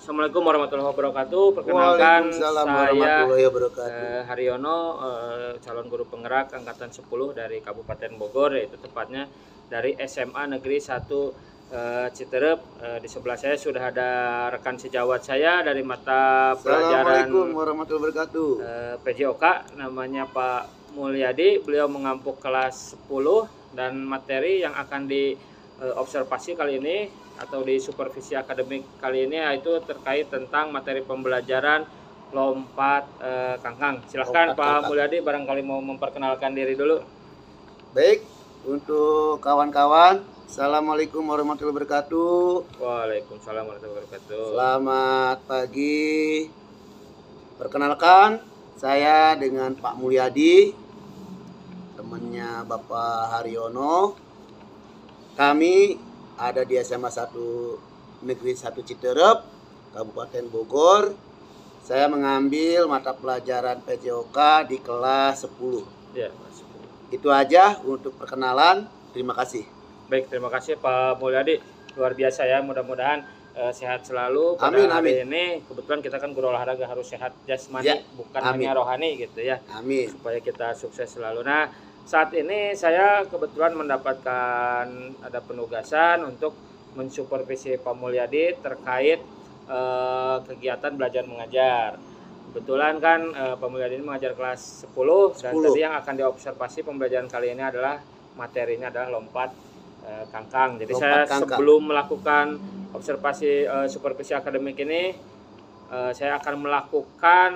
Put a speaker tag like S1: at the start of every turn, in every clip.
S1: Assalamualaikum warahmatullahi wabarakatuh. Perkenalkan
S2: Waalaikumsalam
S1: saya
S2: warahmatullahi wabarakatuh.
S1: Haryono, calon guru penggerak angkatan 10 dari Kabupaten Bogor, yaitu tepatnya dari SMA Negeri 1 Citerep. Di sebelah saya sudah ada rekan sejawat saya dari mata pelajaran
S2: Assalamualaikum warahmatullahi wabarakatuh.
S1: PJOK, namanya Pak Mulyadi. Beliau mengampuk kelas 10 dan materi yang akan diobservasi kali ini atau di supervisi akademik kali ini yaitu terkait tentang materi pembelajaran lompat kangkang. Silahkan Pak Mulyadi, barangkali mau memperkenalkan diri dulu.
S2: Baik, untuk kawan-kawan, Assalamualaikum warahmatullahi wabarakatuh.
S1: Waalaikumsalam warahmatullahi wabarakatuh.
S2: Selamat pagi. Perkenalkan, saya dengan Pak Mulyadi, temannya Bapak Haryono. Kami ada di SMA 1 Negeri 1 Citerep, Kabupaten Bogor. Saya mengambil mata pelajaran PJOK di kelas 10.
S1: Ya,
S2: Itu aja untuk perkenalan. Terima kasih.
S1: baik, terima kasih Pak Mulyadi. Luar biasa ya, mudah-mudahan sehat selalu pada
S2: Amin,
S1: hari
S2: amin.
S1: ini. Kebetulan kita kan guru olahraga harus sehat jasmani,
S2: Ya,
S1: bukan
S2: amin.
S1: hanya rohani gitu ya,
S2: Amin.
S1: supaya kita sukses selalu. Nah, saat ini saya kebetulan mendapatkan ada penugasan untuk mensupervisi Pak Mulyadi terkait kegiatan belajar mengajar. Kebetulan kan Pak Mulyadi ini mengajar kelas 10 dan
S2: 10.
S1: tadi yang akan diobservasi pembelajaran kali ini adalah materinya adalah lompat kangkang. Jadi
S2: Lompat
S1: saya
S2: kangkang.
S1: sebelum melakukan observasi supervisi akademik ini saya akan melakukan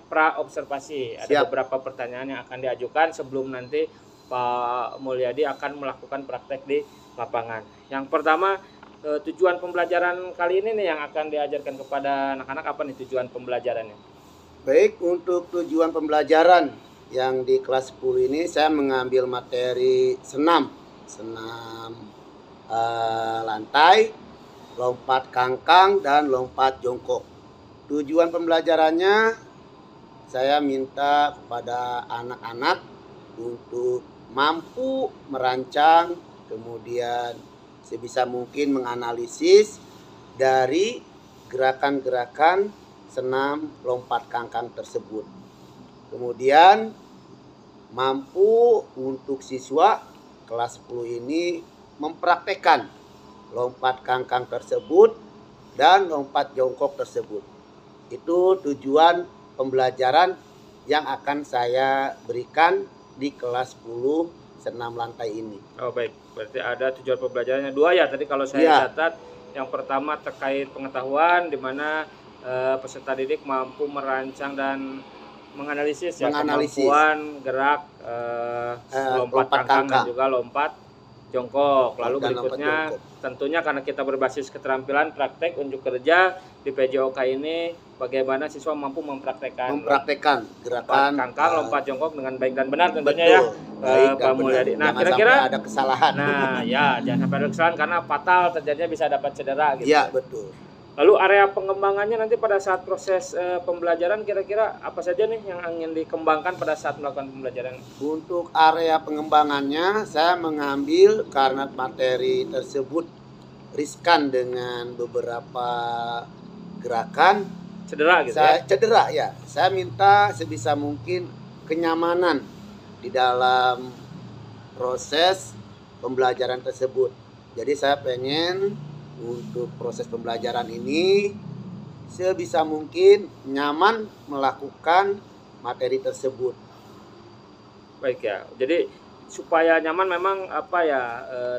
S1: pra observasi. Ada
S2: Siap.
S1: beberapa pertanyaan yang akan diajukan sebelum nanti Pak Mulyadi akan melakukan praktek di lapangan. Yang pertama, tujuan pembelajaran kali ini nih yang akan diajarkan kepada anak-anak, apa nih tujuan pembelajarannya?
S2: Baik, untuk tujuan pembelajaran yang di kelas 10 ini saya mengambil materi senam lantai, lompat kangkang, dan lompat jongkok. Tujuan pembelajarannya saya minta kepada anak-anak untuk mampu merancang, kemudian sebisa mungkin menganalisis dari gerakan-gerakan senam lompat kangkang tersebut. Kemudian mampu untuk siswa kelas 10 ini mempraktekkan lompat kangkang tersebut dan lompat jongkok tersebut. Itu tujuan pembelajaran yang akan saya berikan di kelas 10 senam lantai ini.
S1: Oh baik, berarti ada tujuan pembelajarannya dua ya. Tadi kalau saya catat, yang pertama terkait pengetahuan, di mana peserta didik mampu merancang dan menganalisis ya kemampuan gerak lompat kangkang dan juga lompat jongkok. Lalu berikutnya tentunya karena kita berbasis keterampilan praktek unjuk kerja di PJOK ini, bagaimana siswa mampu mempraktekkan
S2: gerakan
S1: kangkang, lompat jongkok dengan baik dan benar tentunya.
S2: Betul,
S1: Pak Mulyadi. Nah,
S2: jangan
S1: kira-kira
S2: sampai ada kesalahan.
S1: Nah, ya jangan sampai ada kesalahan karena fatal terjadinya bisa dapat cedera gitu.
S2: Iya, betul.
S1: Lalu area pengembangannya nanti pada saat proses pembelajaran kira-kira apa saja nih yang ingin dikembangkan pada saat melakukan pembelajaran?
S2: Untuk area pengembangannya saya mengambil karena materi tersebut riskan dengan beberapa gerakan
S1: Cedera gitu
S2: cedera ya. Saya minta sebisa mungkin kenyamanan di dalam proses pembelajaran tersebut. Jadi saya pengen untuk proses pembelajaran ini sebisa mungkin nyaman melakukan materi tersebut.
S1: Baik ya. Jadi supaya nyaman memang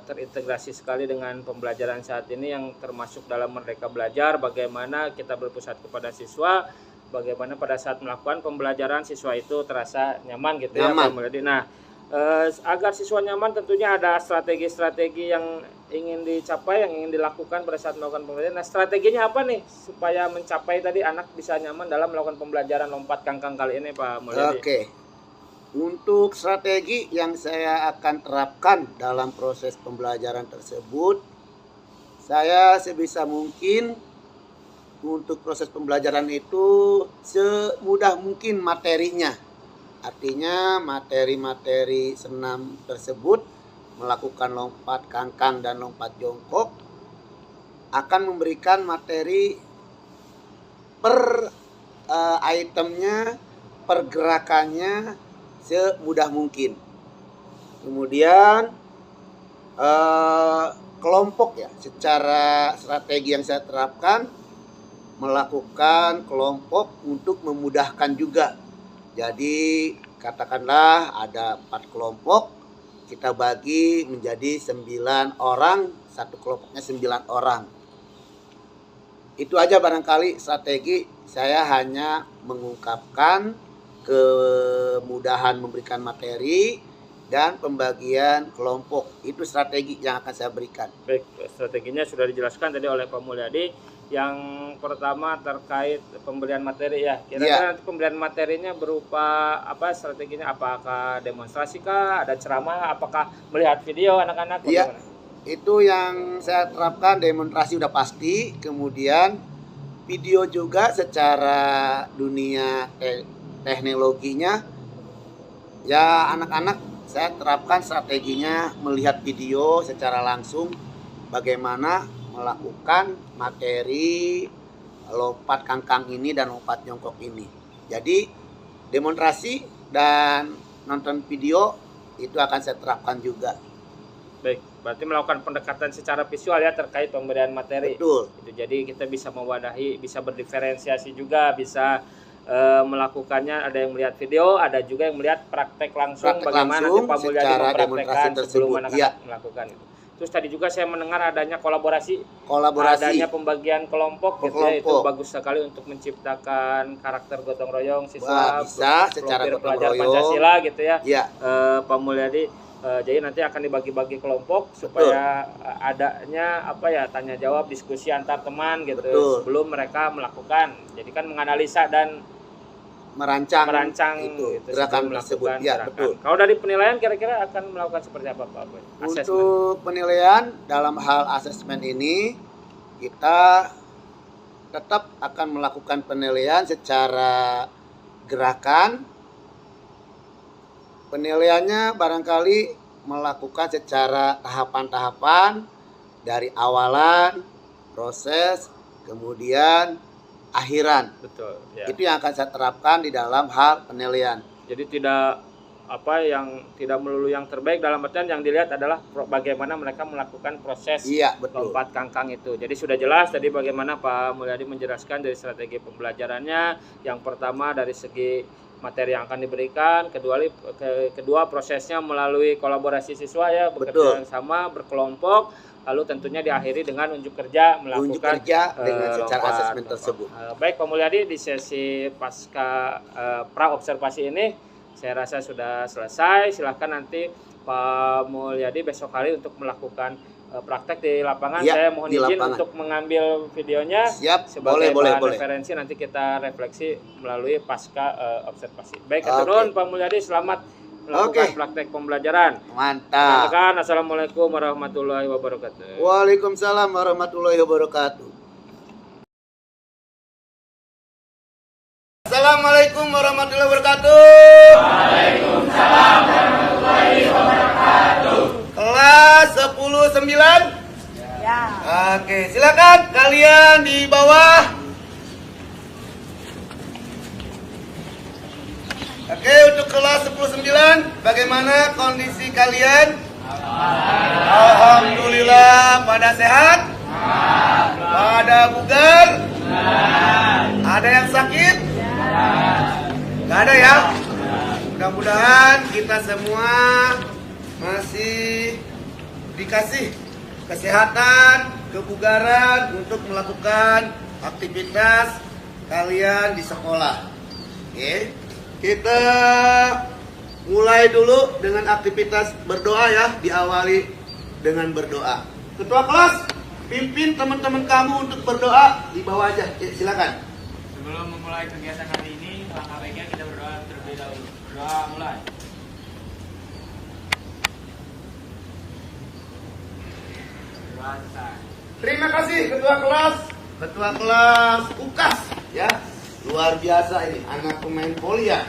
S1: terintegrasi sekali dengan pembelajaran saat ini yang termasuk dalam Merdeka Belajar, bagaimana kita berpusat kepada siswa, bagaimana pada saat melakukan pembelajaran siswa itu terasa nyaman gitu ya Pak Mulyadi. Nah, agar siswa nyaman tentunya ada strategi-strategi yang ingin dicapai, yang ingin dilakukan pada saat melakukan pembelajaran. Nah, strateginya apa nih supaya mencapai tadi anak bisa nyaman dalam melakukan pembelajaran lompat kangkang kali ini Pak Mulyadi?
S2: Oke. Untuk strategi yang saya akan terapkan dalam proses pembelajaran tersebut, saya sebisa mungkin untuk proses pembelajaran itu semudah mungkin materinya. Artinya materi-materi senam tersebut melakukan lompat kangkang dan lompat jongkok akan memberikan materi per itemnya, pergerakannya semudah mungkin. Kemudian kelompok ya, secara strategi yang saya terapkan melakukan kelompok untuk memudahkan juga. Jadi katakanlah ada 4 kelompok, kita bagi menjadi 9 orang, satu kelompoknya 9 orang. Itu aja barangkali strategi. Saya hanya mengungkapkan kemudahan memberikan materi dan pembagian kelompok. Itu strategi yang akan saya berikan.
S1: Baik, strateginya sudah dijelaskan tadi oleh Pak Mulyadi. Yang pertama terkait pemberian materi ya. Kira-kira nanti pemberian materinya berupa apa strateginya? Apakah demonstrasi kah? Ada ceramah? Apakah melihat video anak-anak?
S2: Iya, itu yang saya terapkan. Demonstrasi udah pasti. Kemudian video juga secara dunia teknologinya. Ya anak-anak saya terapkan strateginya melihat video secara langsung bagaimana melakukan materi lompat kangkang ini dan lompat jongkok ini. Jadi demonstrasi dan nonton video itu akan saya terapkan juga.
S1: Baik, berarti melakukan pendekatan secara visual ya terkait pemberian materi.
S2: Betul.
S1: Itu jadi kita bisa mewadahi, bisa berdiferensiasi juga, bisa melakukannya. Ada yang melihat video, ada juga yang melihat praktek langsung bagaimana nanti Pak Mulyadi mempraktekkan sebelum anak-anak melakukan itu. Terus tadi juga saya mendengar adanya kolaborasi, adanya pembagian kelompok gitu ya, itu bagus sekali untuk menciptakan karakter gotong royong siswa.
S2: Bisa secara gotong
S1: pelajar
S2: royong
S1: Pancasila gitu ya.
S2: Iya.
S1: Pak Mulyadi, jadi nanti akan dibagi-bagi kelompok supaya adanya apa ya, tanya jawab, diskusi antar teman gitu.
S2: Betul.
S1: Sebelum mereka melakukan. Jadi kan menganalisa dan
S2: merancang itu
S1: gitu,
S2: gerakan tersebut. Ya, betul.
S1: Kalau dari penilaian kira-kira akan melakukan seperti apa Pak Boy?
S2: Untuk penilaian dalam hal asesmen ini kita tetap akan melakukan penilaian secara gerakan. Penilaiannya barangkali melakukan secara tahapan-tahapan dari awalan, proses, kemudian akhiran.
S1: Betul. Ya.
S2: Itu yang akan saya terapkan di dalam hal penilaian.
S1: Jadi tidak melulu yang terbaik, dalam artian yang dilihat adalah bagaimana mereka melakukan proses lompat kangkang itu. Jadi sudah jelas tadi bagaimana Pak Mulyadi menjelaskan dari strategi pembelajarannya. Yang pertama dari segi materi yang akan diberikan, kedua prosesnya melalui kolaborasi siswa ya, bekerja sama, berkelompok. Lalu tentunya diakhiri dengan unjuk kerja melakukan
S2: dengan secara asesmen tersebut.
S1: Baik Pak Mulyadi, di sesi pasca pra observasi ini saya rasa sudah selesai. Silahkan nanti Pak Mulyadi besok hari untuk melakukan praktek di lapangan. Saya mohon izin untuk mengambil videonya.
S2: Siap,
S1: sebagai
S2: boleh.
S1: referensi nanti kita refleksi melalui pasca observasi. Baik, turun Pak Mulyadi, selamat melakukan praktek pembelajaran.
S2: Mantap.
S1: Assalamualaikum warahmatullahi wabarakatuh.
S2: Waalaikumsalam warahmatullahi wabarakatuh. Assalamualaikum warahmatullahi wabarakatuh. Waalaikumsalam warahmatullahi wabarakatuh. Kelas 10-9? Ya. Oke, silakan kalian di bawah. Oke, untuk kelas 10-9, bagaimana kondisi kalian? Alhamdulillah, pada sehat? Pada bugar? Ada yang sakit? Gak ada ya? Mudah-mudahan kita semua masih dikasih kesehatan, kebugaran untuk melakukan aktivitas kalian di sekolah. Oke. Kita mulai dulu dengan aktivitas berdoa ya, diawali dengan berdoa. Ketua kelas, pimpin teman-teman kamu untuk berdoa, di bawah aja, silakan.
S3: Sebelum memulai kegiatan hari ini, langkah baiknya kita berdoa terlebih dahulu. Berdoa mulai. Berdoa selesai.
S2: Terima kasih Ketua kelas UKAS ya. Luar biasa ini, anak pemain voli ya.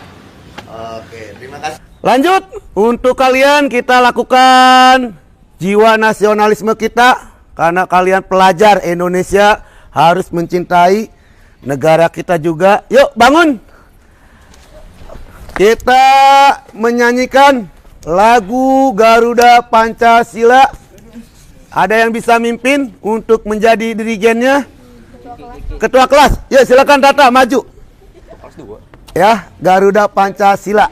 S2: Oke, terima kasih. Lanjut, untuk kalian kita lakukan jiwa nasionalisme kita. Karena kalian pelajar Indonesia harus mencintai negara kita juga. Yuk bangun. Kita menyanyikan lagu Garuda Pancasila. Ada yang bisa mimpin untuk menjadi dirigennya? Ketua kelas. Yuk silakan Tata maju. Ya, Garuda Pancasila.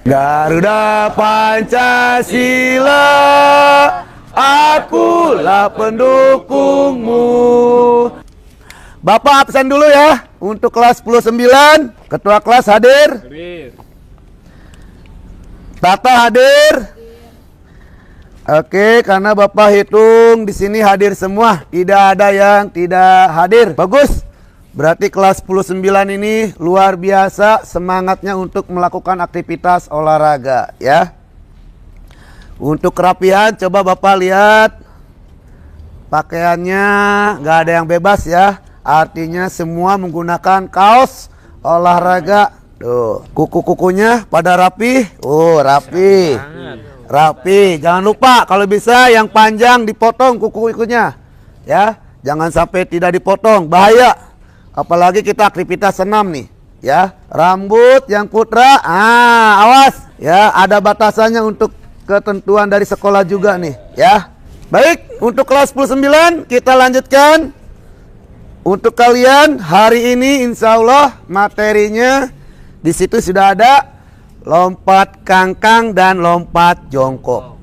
S2: Garuda Pancasila, akulah pendukungmu. Bapak absen dulu ya untuk kelas 10-9. Ketua kelas hadir. Tata hadir. Oke, karena Bapak hitung di sini hadir semua, tidak ada yang tidak hadir. Bagus. Berarti kelas 10-9 ini luar biasa semangatnya untuk melakukan aktivitas olahraga ya. Untuk kerapian coba Bapak lihat pakaiannya nggak ada yang bebas ya. Artinya semua menggunakan kaos olahraga. Tuh, kuku-kukunya pada rapi. Oh, rapi. Rapi. Jangan lupa kalau bisa yang panjang dipotong kuku-kukunya. Ya, jangan sampai tidak dipotong, bahaya. Apalagi kita aktivitas senam nih, ya. Rambut yang putra, awas. Ya, ada batasannya untuk ketentuan dari sekolah juga nih, ya. Baik, untuk kelas 10-9 kita lanjutkan. Untuk kalian hari ini insya Allah materinya di situ sudah ada lompat kangkang dan lompat jongkok.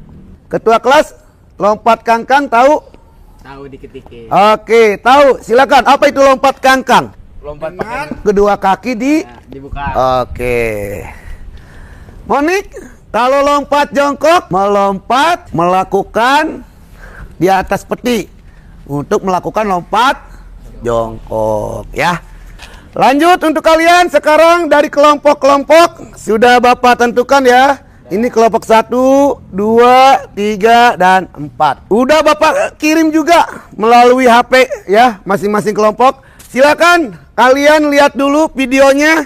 S2: Ketua kelas, lompat kangkang tahu?
S3: Tahu dikit-dikit.
S2: Oke, tahu. Silakan. Apa itu lompat kangkang?
S3: Lompat
S2: dengan kedua kaki
S3: dibuka.
S2: Oke. Monik, kalau lompat jongkok, melompat, melakukan di atas peti untuk melakukan lompat jongkok, ya. Lanjut untuk kalian sekarang dari kelompok-kelompok sudah Bapak tentukan ya. Ini kelompok 1, 2, 3, dan 4. Udah Bapak kirim juga melalui HP ya masing-masing kelompok. Silakan kalian lihat dulu videonya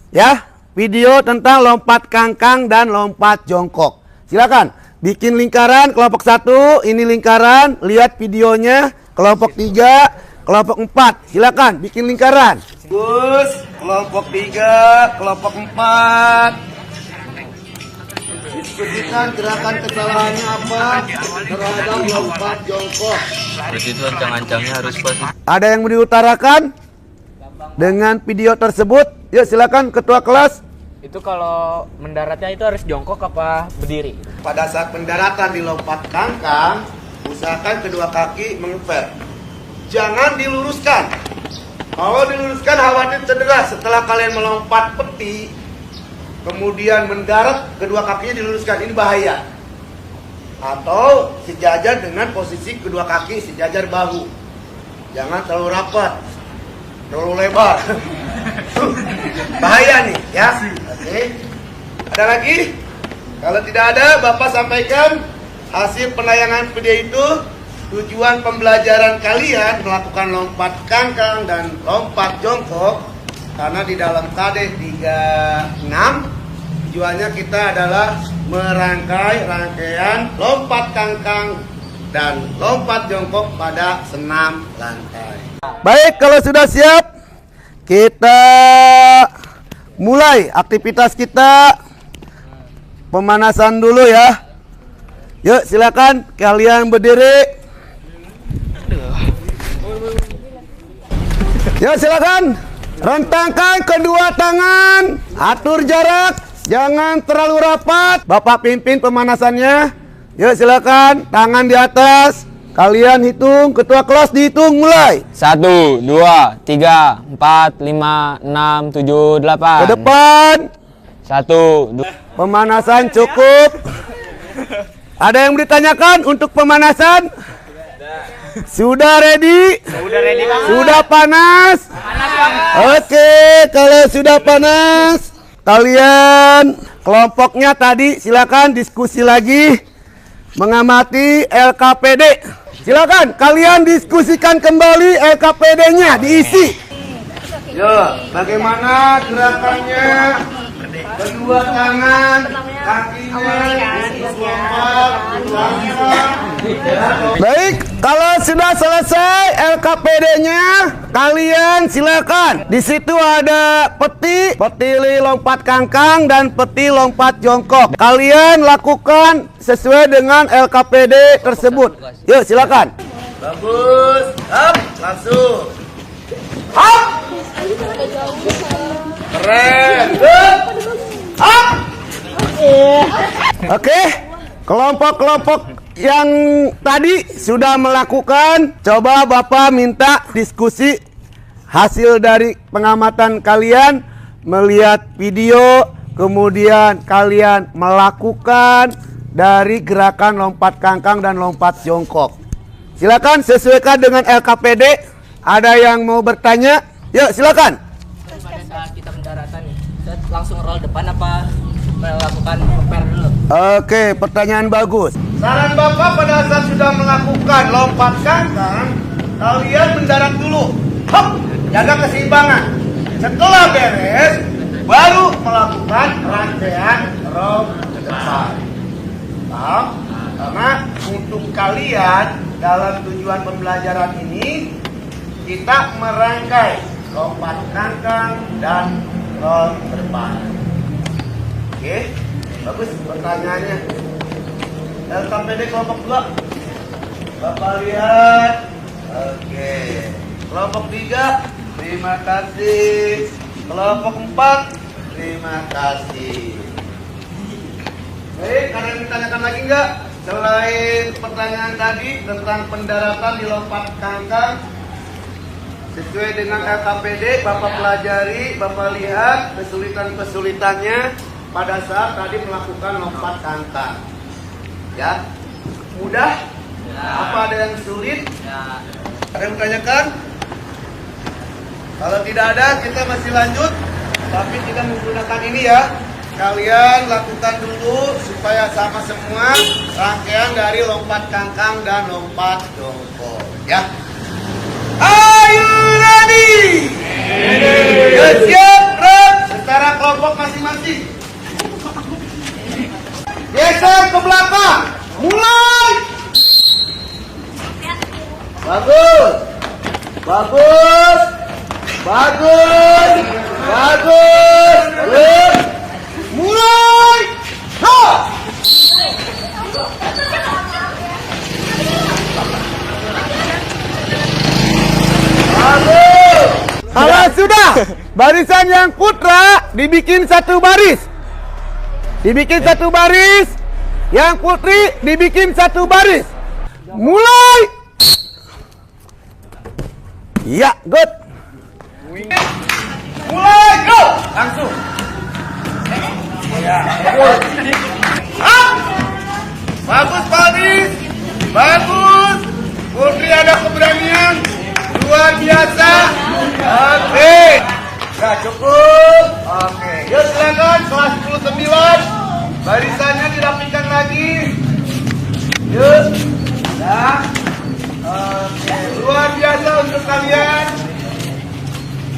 S2: ya. Video tentang lompat kangkang dan lompat jongkok. Silakan bikin lingkaran kelompok 1, ini lingkaran, lihat videonya. Kelompok 3, kelompok 4. Silakan bikin lingkaran. Gus, kelompok 3, kelompok 4. Diskusikan gerakan kesalahannya apa terhadap lompat jongkok.
S4: Terus itu ancang-ancangnya harus pas.
S2: Ada yang mau diutarakan dengan video tersebut? Yuk silakan Ketua kelas.
S3: Itu kalau mendaratnya itu harus jongkok apa berdiri?
S2: Pada saat pendaratan di lompat kangkang, usahakan kedua kaki mengeper. Jangan diluruskan. Kalau diluruskan khawatir cedera. Setelah kalian melompat peti, kemudian mendarat, kedua kakinya diluruskan, ini bahaya. Atau sejajar dengan posisi kedua kaki sejajar bahu. Jangan terlalu rapat, terlalu lebar. Bahaya nih ya. Oke. Ada lagi? Kalau tidak ada, Bapak sampaikan hasil penayangan video itu. Tujuan pembelajaran kalian melakukan lompat kangkang dan lompat jongkok. Karena di dalam KD 36 tujuannya kita adalah merangkai rangkaian lompat kangkang dan lompat jongkok pada senam lantai. Baik, kalau sudah siap kita mulai aktivitas kita. Pemanasan dulu ya. Yuk silakan kalian berdiri. Yuk silakan. Rentangkan kedua tangan, atur jarak, jangan terlalu rapat. Bapak pimpin pemanasannya. Yuk silakan, tangan di atas. Kalian hitung, ketua kelas dihitung mulai.
S4: 1, 2, 3, 4, 5, 6, 7, 8.
S2: Ke depan.
S4: 1, 2.
S2: Pemanasan cukup. Ada yang ditanyakan untuk pemanasan? Sudah ready?
S3: Udah ready Bang?
S2: Sudah panas? Oke, kalau sudah panas, kalian kelompoknya tadi silakan diskusi lagi mengamati LKPD. Silakan kalian diskusikan kembali LKPD-nya diisi. Yo, bagaimana gerakannya? Kedua tangan Baik, kalau sudah selesai LKPD-nya, kalian silakan. Di situ ada peti lompat kangkang dan peti lompat jongkok. Kalian lakukan sesuai dengan LKPD tersebut. Yuk, silakan. Bagus. Up, langsung. Up. Keren. Good. Up. Oke, kelompok-kelompok yang tadi sudah melakukan, coba Bapak minta diskusi hasil dari pengamatan kalian, melihat video, kemudian kalian melakukan dari gerakan lompat kangkang dan lompat jongkok. Silakan sesuaikan dengan LKPD. Ada yang mau bertanya? Yuk, silakan.
S5: Pada saat kita mendaratan nih, langsung roll depan apa melakukan compare dulu?
S2: Oke, pertanyaan bagus. Saran Bapak pada saat sudah melakukan lompat kangkang, kalian mendarat dulu. Hop, jaga keseimbangan. Setelah beres, baru melakukan rangkaian roll ke depan. Paham? Karena untuk kalian dalam tujuan pembelajaran ini, kita merangkai lompat kangkang dan roll ke depan. Oke, bagus pertanyaannya. LKPD kelompok 2. Bapak lihat. Oke. Kelompok 3, terima kasih. Kelompok 4, terima kasih. Baik, kalian ditanyakan lagi nggak? Selain pertanyaan tadi tentang pendaratan di lompat kangkang, sesuai dengan LKPD, Bapak pelajari, Bapak lihat kesulitan-kesulitannya pada saat tadi melakukan lompat kangkang. Ya, mudah? Ya. Apa ada yang sulit?
S5: Ya.
S2: Ada yang bertanyakan? Kalau tidak ada, kita masih lanjut. Tapi tidak menggunakan ini ya. Kalian lakukan dulu supaya sama semua rangkaian dari lompat kangkang dan lompat jongkok. Ya. Are you ready? Siap, Rob. Secara kelompok masing-masing. Geser ke belakang. Mulai. Bagus. Bagus. Bagus. Bagus. Good. Mulai. Go. Bagus. Kalau sudah, barisan yang putra dibikin satu baris. Dibikin satu baris. Yang putri dibikin satu baris. Mulai. Ya, good. Mulai, go. Langsung. Ya, bagus. Bagus, baris. Bagus. Putri ada keberanian. Luar biasa. Oke. Ya, cukup. Oke. Yuk silakan kelas 19. Barisannya dirapikan lagi. Yuk. Ya. Oke. Luar biasa untuk kalian.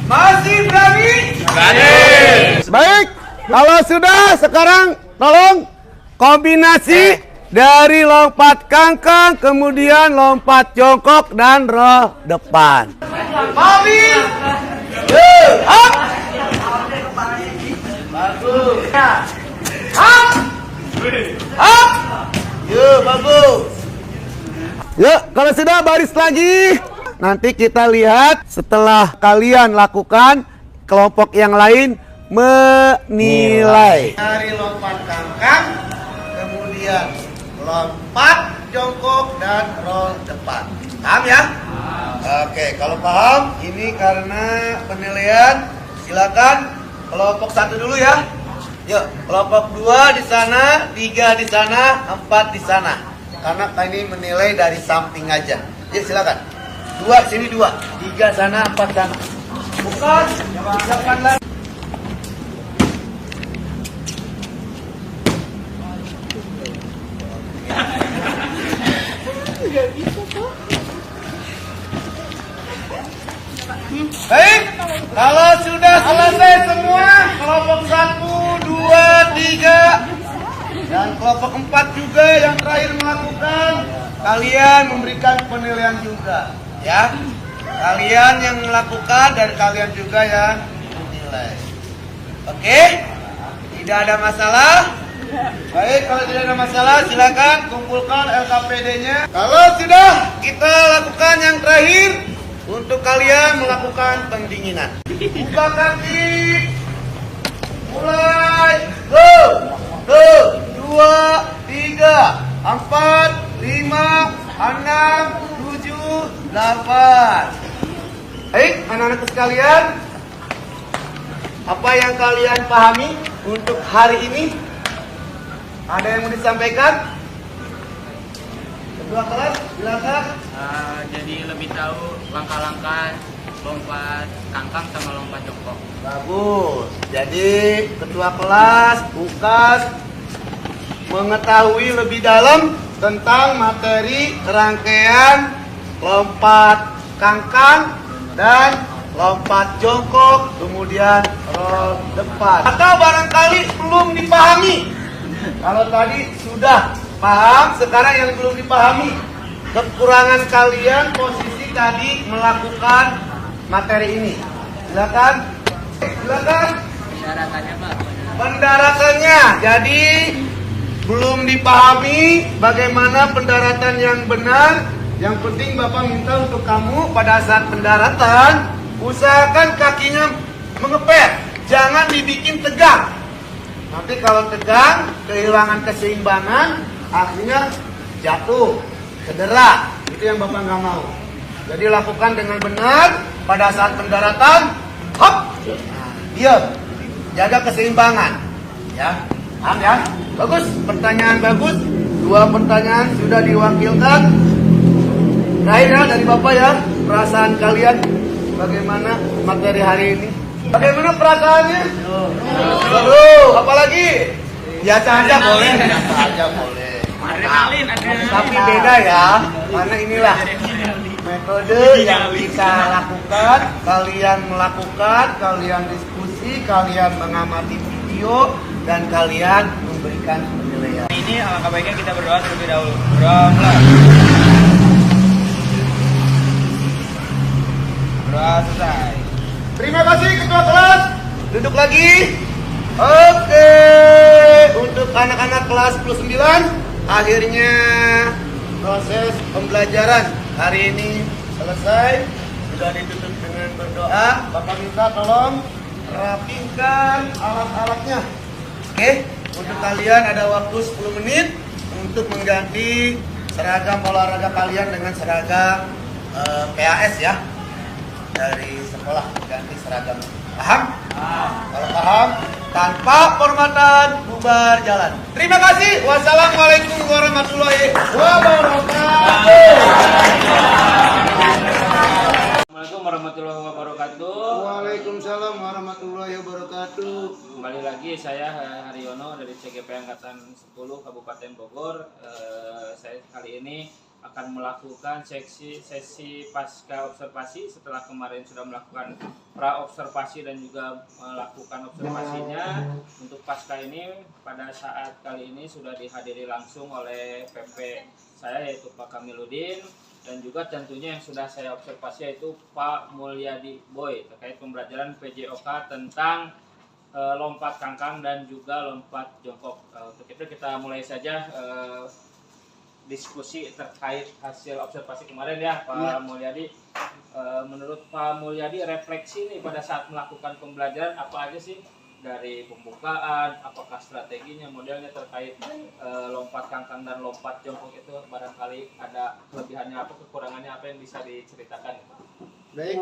S2: Masih berani? Berani. Baik. Kalau sudah, sekarang tolong kombinasi dari lompat kangkang, kemudian lompat jongkok dan roll depan. Mari. Up. Bagus. Up. Up. Yuk, bagus. Yuk, kalau sudah baris lagi. Nanti kita lihat setelah kalian lakukan, kelompok yang lain menilai. Dari lompat kangkang, kemudian lompat jongkok dan roll depan. Paham ya? Oke, kalau paham, ini karena penilaian, silakan kelompok 1 dulu ya. Yuk, kelompok 2 di sana, 3 di sana, 4 di sana. Karena ini menilai dari samping aja. Yuk, silakan. 2 sini 2, 3 sana, 4 sana. Bukan, silakan lagi. Baik, kalau sudah selesai semua, kelompok 1, 2, 3, Dan kelompok 4 juga yang terakhir melakukan, kalian memberikan penilaian juga, ya. Kalian yang melakukan dan kalian juga yang menilai. Oke? Tidak ada masalah? Baik, kalau tidak ada masalah silakan kumpulkan LKPD-nya. Kalau sudah, kita lakukan yang terakhir untuk kalian melakukan pendinginan. Buka kaki. Mulai. Go. 1, 2, 3, 4, 5, 6, 7, 8. Baik, anak-anak sekalian, apa yang kalian pahami untuk hari ini? Ada yang mau disampaikan? Ketua kelas, silakan.
S3: Jadi lebih tahu langkah-langkah lompat kangkang sama lompat jongkok.
S2: Bagus. Jadi ketua kelas, UKAS mengetahui lebih dalam tentang materi rangkaian lompat kangkang dan lompat jongkok, kemudian roll depan. Atau barangkali belum dipahami. Kalau tadi sudah paham, sekarang yang belum dipahami, kekurangan kalian posisi tadi melakukan materi ini. Silakan. Silakan.
S5: Pendaratannya Pak.
S2: Pendaratannya. Jadi belum dipahami bagaimana pendaratan yang benar. Yang penting Bapak minta untuk kamu pada saat pendaratan usahakan kakinya mengepet, jangan dibikin tegang. Nanti kalau tegang, kehilangan keseimbangan, akhirnya jatuh, cedera. Itu yang Bapak nggak mau. Jadi lakukan dengan benar pada saat pendaratan. Hop, nah, diam, jaga keseimbangan. Ya, paham ya? Bagus, pertanyaan bagus. 2 pertanyaan sudah diwakilkan. Terakhir ya dari Bapak ya, perasaan kalian bagaimana materi hari ini? Bagaimana perasaannya? Seru. Apalagi? Biasa aja boleh. Biasa aja boleh.
S3: Adrenalin.
S2: Tapi beda ya, karena inilah metode yang bisa lakukan. Kalian melakukan, kalian diskusi, kalian mengamati video, dan kalian memberikan penilaian.
S3: Ini alangkah baiknya kita berdoa terlebih dahulu. Berdoa mulai. Berdoa selesai.
S2: Terima kasih ketua kelas. Duduk lagi. Oke. Untuk anak-anak kelas plus 9, akhirnya proses pembelajaran hari ini selesai. Sudah ditutup dengan berdoa. Bapak minta tolong rapihkan alat-alatnya. Oke. Untuk kalian ada waktu 10 menit untuk mengganti seragam olahraga kalian dengan seragam PAS ya. Dari sekolah ganti seragam. Paham? Kalau paham, tanpa hormatan bubar jalan. Terima kasih. Wassalamualaikum warahmatullahi wabarakatuh.
S1: Assalamualaikum warahmatullahi wabarakatuh.
S2: Waalaikumsalam warahmatullahi wabarakatuh.
S1: Kembali lagi saya Haryono dari CGP Angkatan 10 Kabupaten Bogor. Saya kali ini akan melakukan sesi pasca observasi setelah kemarin sudah melakukan pra observasi dan juga melakukan observasinya. Untuk pasca ini pada saat kali ini sudah dihadiri langsung oleh PP saya yaitu Pak Kamiludin, dan juga tentunya yang sudah saya observasi yaitu Pak Mulyadi Boy terkait pembelajaran PJOK tentang lompat kangkang dan juga lompat jongkok. Untuk itu kita mulai saja diskusi terkait hasil observasi kemarin ya Pak Mulyadi. Menurut Pak Mulyadi, refleksi nih pada saat melakukan pembelajaran apa aja sih, dari pembukaan, apakah strateginya, modelnya terkait lompat kangkang dan lompat jongkok itu barangkali ada kelebihannya apa, kekurangannya apa yang bisa diceritakan?
S6: Baik,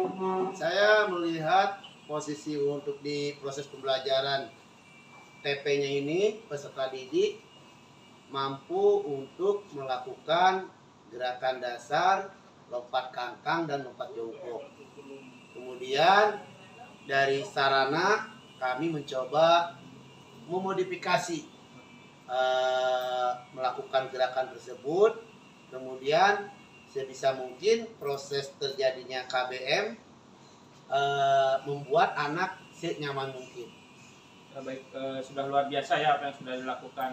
S6: saya melihat posisi untuk di proses pembelajaran TP-nya ini peserta didik mampu untuk melakukan gerakan dasar, lompat kangkang dan lompat jongkok. Kemudian dari sarana kami mencoba memodifikasi melakukan gerakan tersebut. Kemudian sebisa mungkin proses terjadinya KBM membuat anak senyaman mungkin.
S1: Baik, sudah luar biasa ya apa yang sudah dilakukan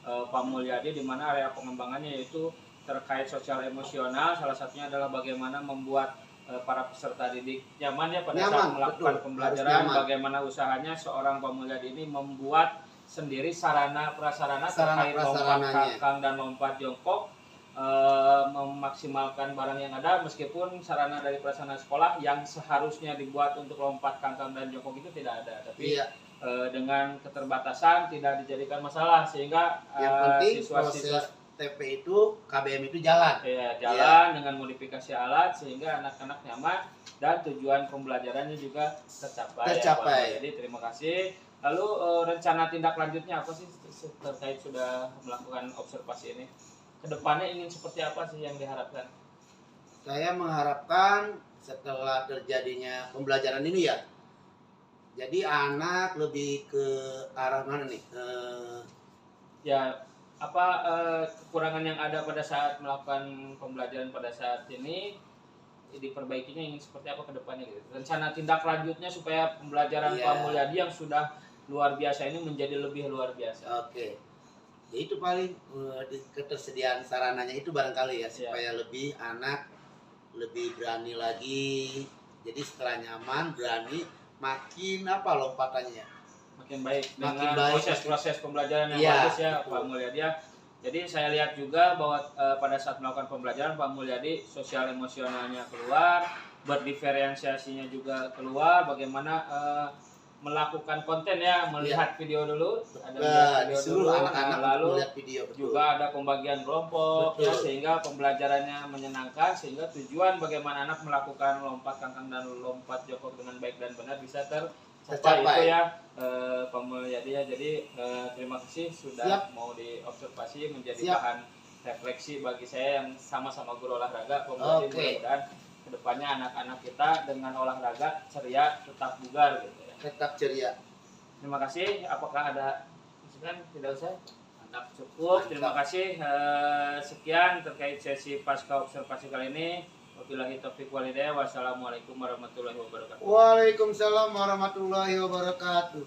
S1: Pak Mulyadi, di mana area pengembangannya yaitu terkait sosial emosional. Salah satunya adalah bagaimana membuat para peserta didik nyaman ya pada saat
S6: Nyaman,
S1: melakukan
S6: betul.
S1: pembelajaran.
S6: Harus nyaman.
S1: Bagaimana usahanya seorang Pak Mulyadi ini membuat sendiri sarana prasarana
S6: Sarana
S1: terkait lompat
S6: prasarananya.
S1: kangkang dan lompat jongkok, memaksimalkan barang yang ada, meskipun sarana dari prasarana sekolah yang seharusnya dibuat untuk lompat kangkang dan jongkok itu tidak ada, tapi
S6: Iya.
S1: dengan keterbatasan tidak dijadikan masalah, sehingga
S6: Yang penting
S1: siswa-siswa
S6: proses TP itu KBM itu jalan.
S1: ya, jalan dengan modifikasi alat sehingga anak-anak nyaman dan tujuan pembelajarannya juga tercapai.
S6: Tercapai.
S1: Ya, Pak. Jadi terima kasih. Lalu rencana tindak lanjutnya apa sih terkait sudah melakukan observasi ini? Kedepannya ingin seperti apa sih yang diharapkan?
S6: Saya mengharapkan setelah terjadinya pembelajaran ini ya, jadi anak lebih ke arah mana nih?
S1: Ya, apa kekurangan yang ada pada saat melakukan pembelajaran pada saat ini diperbaikinya ingin seperti apa ke depannya gitu. Rencana tindak lanjutnya supaya pembelajaran
S6: Iya.
S1: Pak Mulyadi yang sudah luar biasa ini menjadi lebih luar biasa.
S6: Oke. Ya itu paling ketersediaan sarananya itu barangkali ya, supaya lebih anak lebih berani lagi. Jadi setelah nyaman, berani, makin apa lompatannya?
S1: Makin baik
S6: Makin
S1: dengan
S6: baik.
S1: proses pembelajaran yang
S6: Iya,
S1: bagus ya
S6: betul.
S1: Pak Mulyadi ya. Jadi saya lihat juga bahwa pada saat melakukan pembelajaran Pak Mulyadi sosial emosionalnya keluar, berdiferensiasinya juga keluar, bagaimana melakukan konten ya, melihat video dulu, ada
S6: Nah,
S1: video
S6: disuruh
S1: dulu,
S6: anak-anak
S1: nah, lalu
S6: melihat video. Betul.
S1: juga ada pembagian kelompok
S6: Betul.
S1: ya, sehingga pembelajarannya menyenangkan, sehingga tujuan bagaimana anak melakukan lompat kangkang dan lompat jongkok dengan baik dan benar bisa tercapai. Itu ya Pak Mulyadi ya. Jadi terima kasih sudah
S6: Siap.
S1: mau diobservasi menjadi
S6: Siap.
S1: bahan refleksi bagi saya yang sama-sama guru olahraga. Pak Mulyadi,
S6: Oke.
S1: mudah-mudahan kedepannya anak-anak kita dengan olahraga ceria tetap bugar gitu ya.
S6: Tetap ceria.
S1: Terima kasih. Apakah ada masukan? Tidak usah. Mantap, cukup. Terima kasih. Sekian terkait sesi pasca observasi kali ini. Wabillahi taufiq walhidayah. Wassalamualaikum warahmatullahi wabarakatuh.
S6: Waalaikumsalam warahmatullahi wabarakatuh.